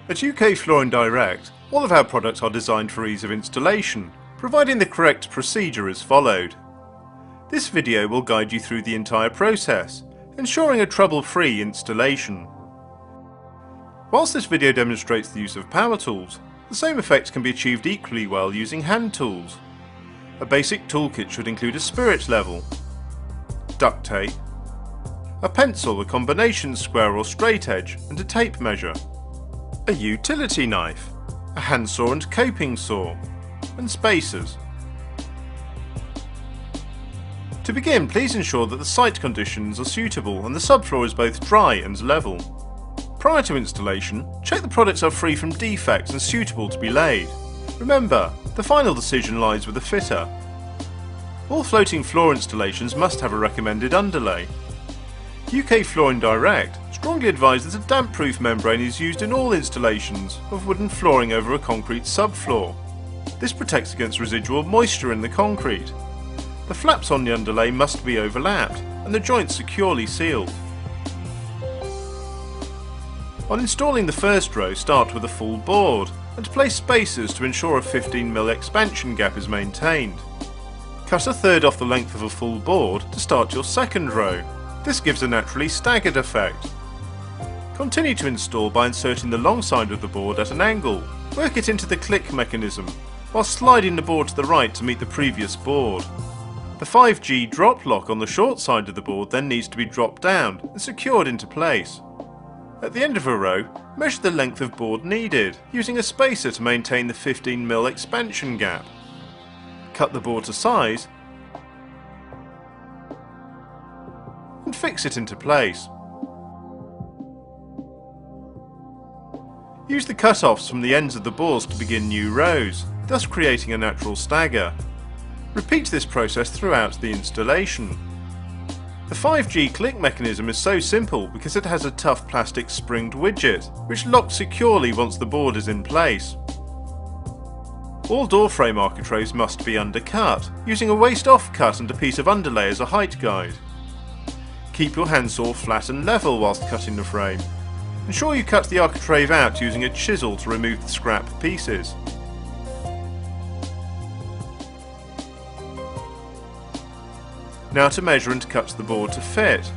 At UK Flooring Direct, all of our products are designed for ease of installation, providing the correct procedure is followed. This video will guide you through the entire process, ensuring a trouble-free installation. Whilst this video demonstrates the use of power tools, the same effect can be achieved equally well using hand tools. A basic toolkit should include a spirit level, duct tape, a pencil, a combination square or straight edge, and a tape measure, a utility knife, a handsaw and coping saw, and spacers. To begin, please ensure that the site conditions are suitable and the subfloor is both dry and level. Prior to installation, check the products are free from defects and suitable to be laid. Remember, the final decision lies with the fitter. All floating floor installations must have a recommended underlay. UK Flooring Direct strongly advise that a damp-proof membrane is used in all installations of wooden flooring over a concrete subfloor. This protects against residual moisture in the concrete. The flaps on the underlay must be overlapped and the joints securely sealed. On installing the first row, start with a full board and place spacers to ensure a 15mm expansion gap is maintained. Cut a third off the length of a full board to start your second row. This gives a naturally staggered effect. Continue to install by inserting the long side of the board at an angle. Work it into the click mechanism, while sliding the board to the right to meet the previous board. The 5G drop lock on the short side of the board then needs to be dropped down and secured into place. At the end of a row, measure the length of board needed, using a spacer to maintain the 15mm expansion gap. Cut the board to size and fix it into place. Use the cut-offs from the ends of the boards to begin new rows, thus creating a natural stagger. Repeat this process throughout the installation. The 5G click mechanism is so simple because it has a tough plastic springed widget, which locks securely once the board is in place. All door frame architraves must be undercut, using a waste-off cut and a piece of underlay as a height guide. Keep your handsaw flat and level whilst cutting the frame. Ensure you cut the architrave out using a chisel to remove the scrap pieces. Now to measure and cut the board to fit.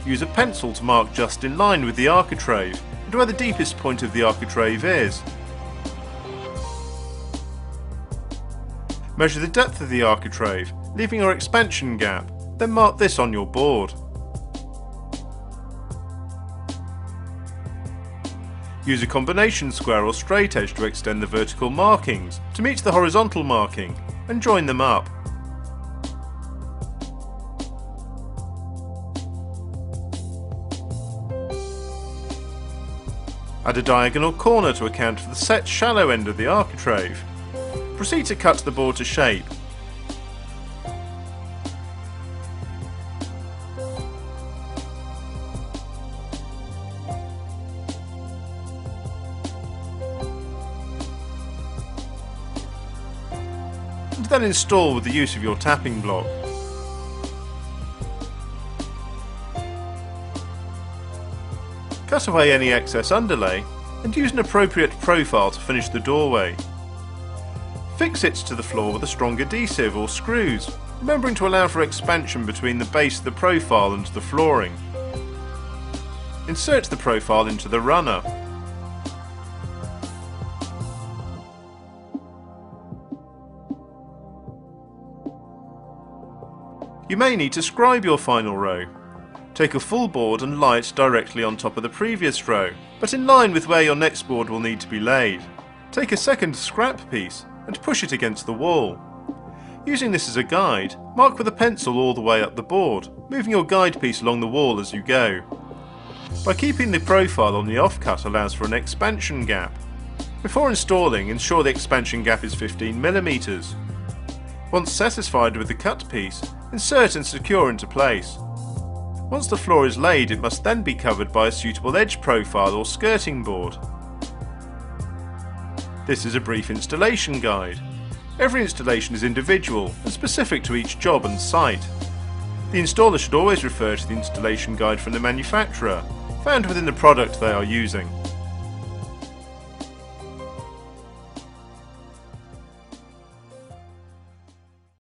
Use a pencil to mark just in line with the architrave and where the deepest point of the architrave is. Measure the depth of the architrave, leaving your expansion gap, then mark this on your board. Use a combination square or straight edge to extend the vertical markings to meet the horizontal marking and join them up. Add a diagonal corner to account for the set shallow end of the architrave. Proceed to cut the board to shape. And then install with the use of your tapping block. Cut away any excess underlay and use an appropriate profile to finish the doorway. Fix it to the floor with a strong adhesive or screws, remembering to allow for expansion between the base of the profile and the flooring. Insert the profile into the runner. You may need to scribe your final row. Take a full board and lie it directly on top of the previous row, but in line with where your next board will need to be laid. Take a second scrap piece and push it against the wall. Using this as a guide, mark with a pencil all the way up the board, moving your guide piece along the wall as you go. By keeping the profile on the offcut allows for an expansion gap. Before installing, ensure the expansion gap is 15mm. Once satisfied with the cut piece, insert and secure into place. Once the floor is laid, it must then be covered by a suitable edge profile or skirting board. This is a brief installation guide. Every installation is individual and specific to each job and site. The installer should always refer to the installation guide from the manufacturer, found within the product they are using.